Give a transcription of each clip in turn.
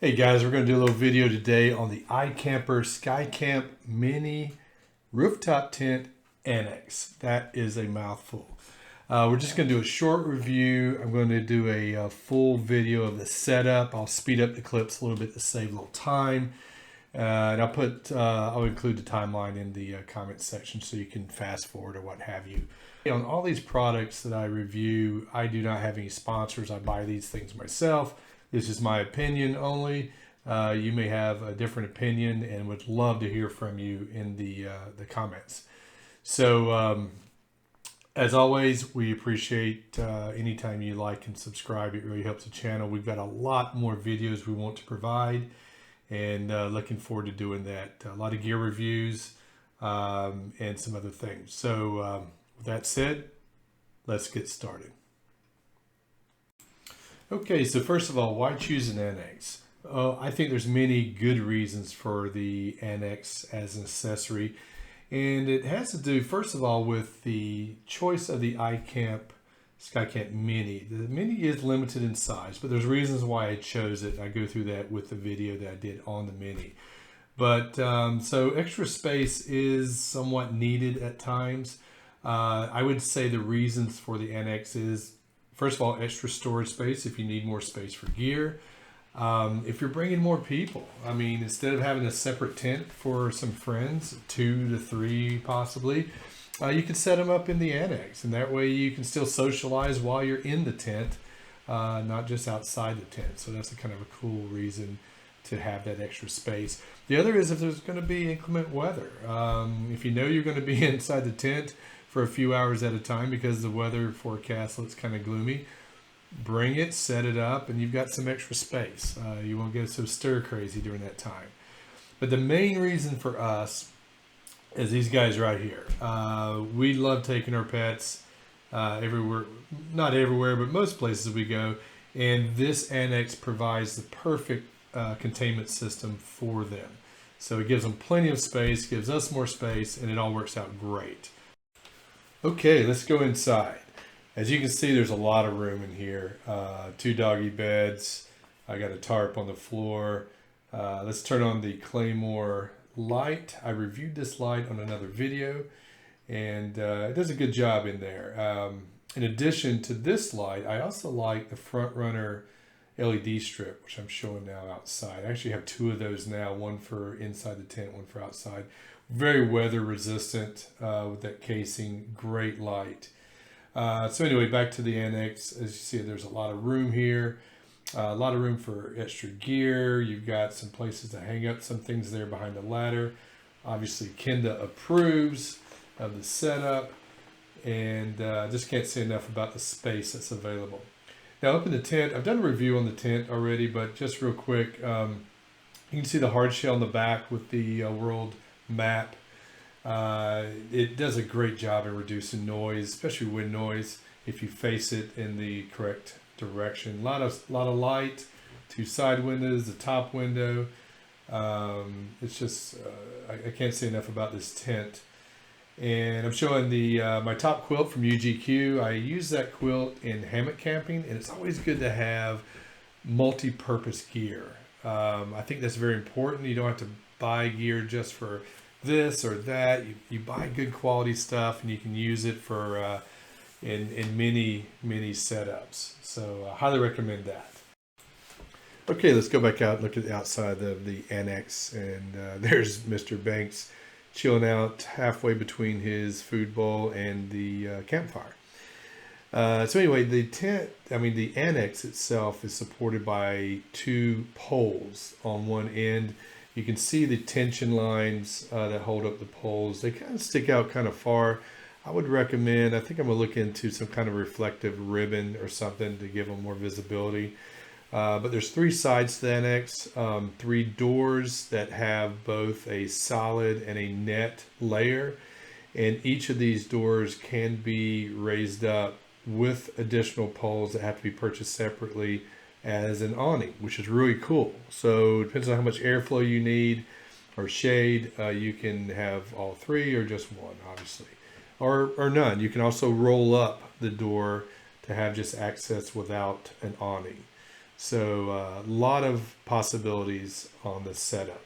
Hey guys, we're going to do a little video today on the IKamper Skycamp Mini Rooftop Tent Annex. That is a mouthful. We're just going to do a short review. I'm going to do a full video of the setup. I'll speed up the clips a little bit to save a little time. And I'll include the timeline in the comment section so you can fast forward or what have you. On all these products that I review, I do not have any sponsors. I buy these things myself. This is my opinion only. You may have a different opinion and would love to hear from you in the comments. So as always, we appreciate anytime you like and subscribe. It really helps the channel. We've got a lot more videos we want to provide, and looking forward to doing that. A lot of gear reviews and some other things. So with that said, let's get started. Okay, so first of all, why choose an Annex? I think there's many good reasons for the Annex as an accessory. And it has to do, first of all, with the choice of the IKamper Skycamp Mini. The Mini is limited in size, but there's reasons why I chose it. I go through that with the video that I did on the Mini. But so extra space is somewhat needed at times. I would say the reasons for the Annex is, first of all, extra storage space if you need more space for gear. If you're bringing more people, I mean, instead of having a separate tent for some friends, 2 to 3 possibly, you can set them up in the Annex, and that way you can still socialize while you're in the tent, not just outside the tent. So that's a kind of a cool reason to have that extra space. The other is if there's going to be inclement weather. If you know you're going to be inside the tent for a few hours at a time because the weather forecast looks kind of gloomy, bring it, set it up, and you've got some extra space. You won't get so stir crazy during that time. But the main reason for us is these guys right here. We love taking our pets everywhere, not everywhere, but most places we go. And this Annex provides the perfect containment system for them. So it gives them plenty of space, gives us more space, and it all works out great. Okay, let's go inside. As you can see, there's a lot of room in here. 2 doggy beds. I got a tarp on the floor. Let's turn on the Claymore Light. I reviewed this light on another video, and it does a good job in there. In addition to this light, I also like the Front Runner LED strip, which I'm showing now outside. I actually have 2 of those now, one for inside the tent, one for outside. Very weather resistant with that casing, great light. So anyway, back to the Annex. As you see, there's a lot of room here, a lot of room for extra gear. You've got some places to hang up some things there behind the ladder. Obviously, Kenda approves of the setup, and just can't say enough about the space that's available. Now up in the tent, I've done a review on the tent already, but just real quick, you can see the hard shell in the back with the world map. It does a great job in reducing noise, especially wind noise, if you face it in the correct direction. A lot of light, 2 side windows, the top window. It's just I can't say enough about this tent. And I'm showing the my top quilt from UGQ. I use that quilt in hammock camping, and it's always good to have multi-purpose gear. I think that's very important. You don't have to buy gear just for this or that. You buy good quality stuff, and you can use it for in many setups. So highly recommend that. Okay, let's go back out and look at the outside of the Annex, and there's Mr. Banks chilling out halfway between his food bowl and the campfire. So anyway, the Annex itself is supported by 2 poles on one end. You can see the tension lines that hold up the poles. They kind of stick out kind of far. I would recommend, I think I'm going to look into some kind of reflective ribbon or something to give them more visibility. But there's 3 sides to the Annex, 3 doors that have both a solid and a net layer. And each of these doors can be raised up with additional poles that have to be purchased separately as an awning, which is really cool. So it depends on how much airflow you need or shade. You can have all 3 or just 1, obviously, or none. You can also roll up the door to have just access without an awning. So a lot of possibilities on this setup.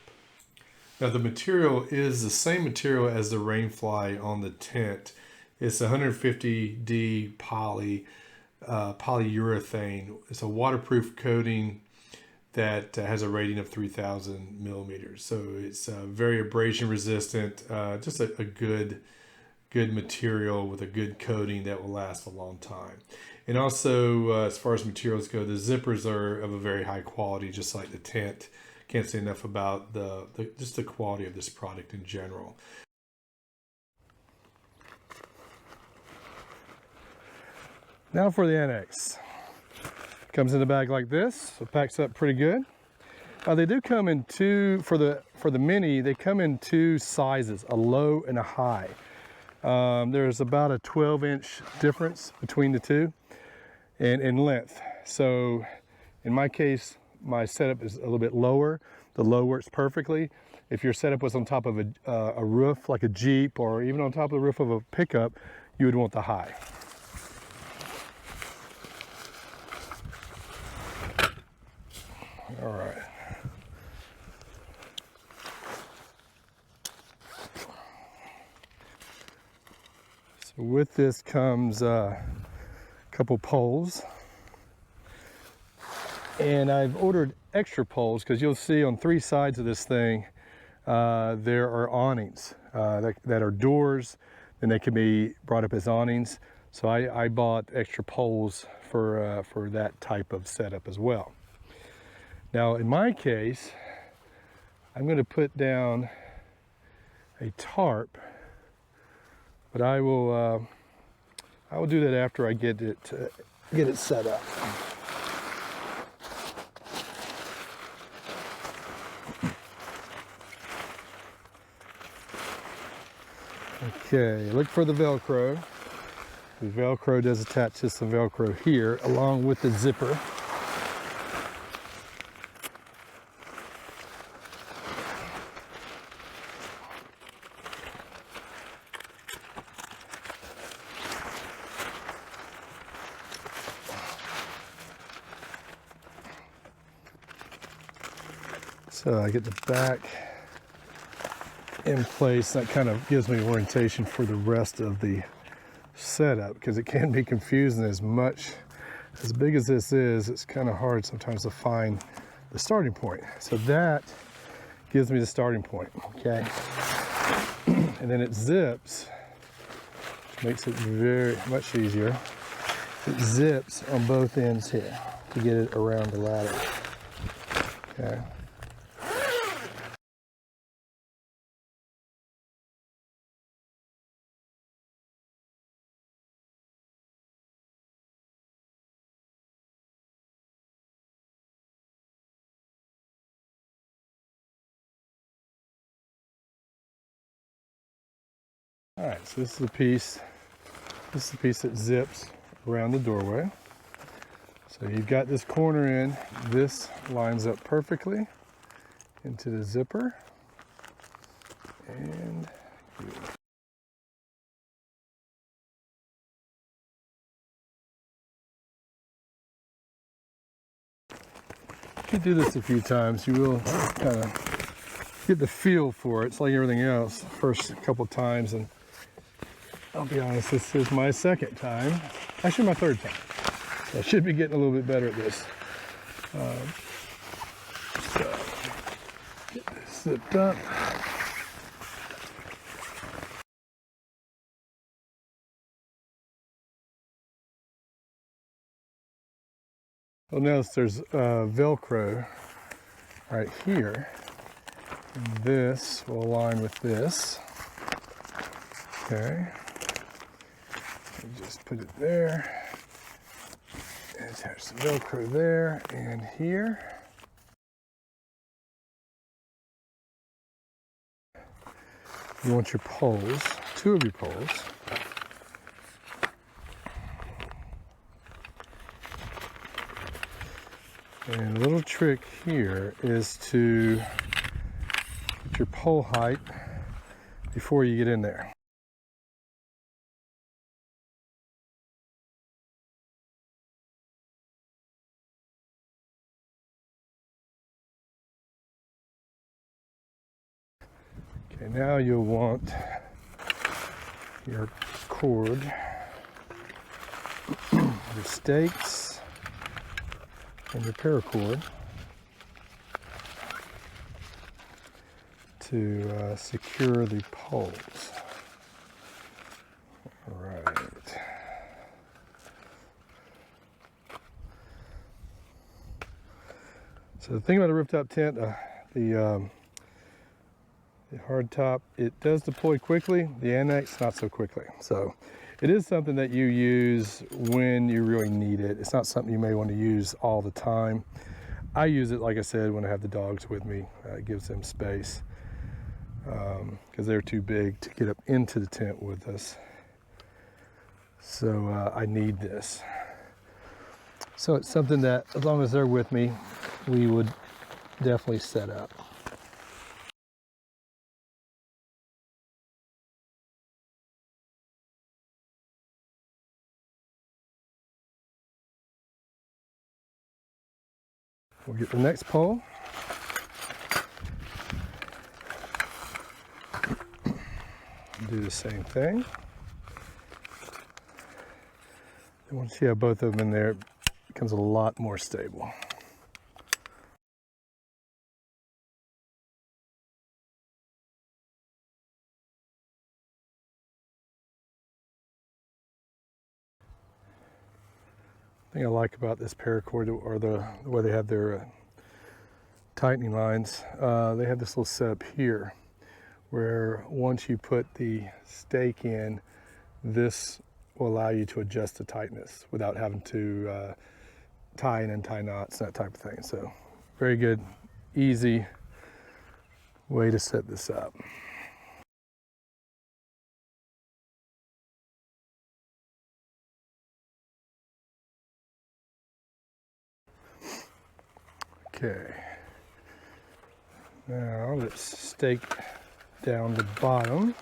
Now the material is the same material as the rainfly on the tent. It's 150D polyurethane. It's a waterproof coating that has a rating of 3,000 millimeters. So it's very abrasion resistant, just a good material with a good coating that will last a long time. And also, as far as materials go, the zippers are of a very high quality, just like the tent. Can't say enough about just the quality of this product in general. Now for the Annex. Comes in the bag like this, so it packs up pretty good. They do come in two, for the mini, they come in two sizes, a low and a high. There's about a 12-inch difference between the two in length. So in my case, my setup is a little bit lower. The low works perfectly. If your setup was on top of a roof, like a Jeep, or even on top of the roof of a pickup, you would want the high. All right. So with this comes a couple poles. And I've ordered extra poles because you'll see on three sides of this thing, there are awnings that are doors, and they can be brought up as awnings. So I bought extra poles for that type of setup as well. Now, in my case, I'm going to put down a tarp, but I will do that after I get it set up. Okay, look for the Velcro. The Velcro does attach to some Velcro here, along with the zipper. So I get the back in place. That kind of gives me orientation for the rest of the setup, because it can be confusing. As big as this is, it's kind of hard sometimes to find the starting point. So that gives me the starting point, okay? And then it zips, which makes it very much easier. It zips on both ends here to get it around the ladder, okay? All right, so this is the piece that zips around the doorway. So you've got this corner in, this lines up perfectly into the zipper, and if you do this a few times, you will kind of get the feel for it. It's like everything else, first couple times, and I'll be honest, this is my second time, actually my third time. So I should be getting a little bit better at this. So get this zipped up. Well, notice there's Velcro right here. And this will align with this. Okay. Just put it there. And attach some Velcro there and here. You want your poles, two of your poles. And a little trick here is to get your pole height before you get in there. Okay, now you'll want your cord, your stakes, and your paracord to secure the poles. All right. So the thing about a rooftop tent, the hard top, it does deploy quickly. The Annex, not so quickly. So it is something that you use when you really need it. It's not something you may want to use all the time. I use it, like I said, when I have the dogs with me. It gives them space because they're too big to get up into the tent with us. So I need this. So it's something that, as long as they're with me, we would definitely set up. We'll get the next pole. Do the same thing. And once you have both of them in there, it becomes a lot more stable. The thing I like about this paracord, or the way they have their tightening lines, they have this little setup here where once you put the stake in, this will allow you to adjust the tightness without having to tie and untie knots, that type of thing. So very good, easy way to set this up. Okay, now let's stake down the bottom.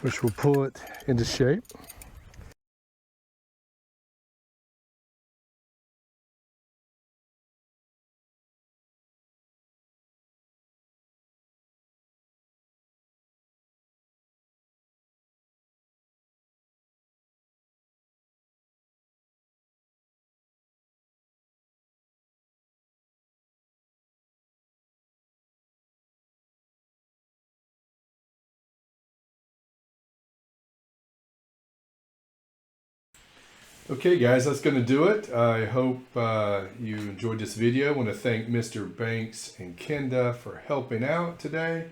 Which will pull it into shape. Okay guys, that's going to do it. I hope you enjoyed this video. I want to thank Mr. Banks and Kenda for helping out today.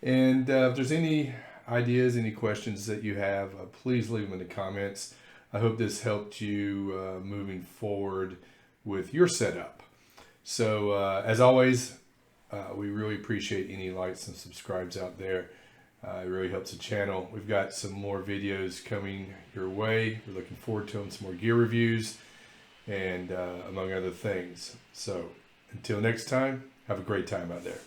And if there's any ideas, any questions that you have, please leave them in the comments. I hope this helped you moving forward with your setup. So as always, we really appreciate any likes and subscribes out there. It really helps the channel. We've got some more videos coming your way. We're looking forward to them, some more gear reviews, and among other things. So until next time, have a great time out there.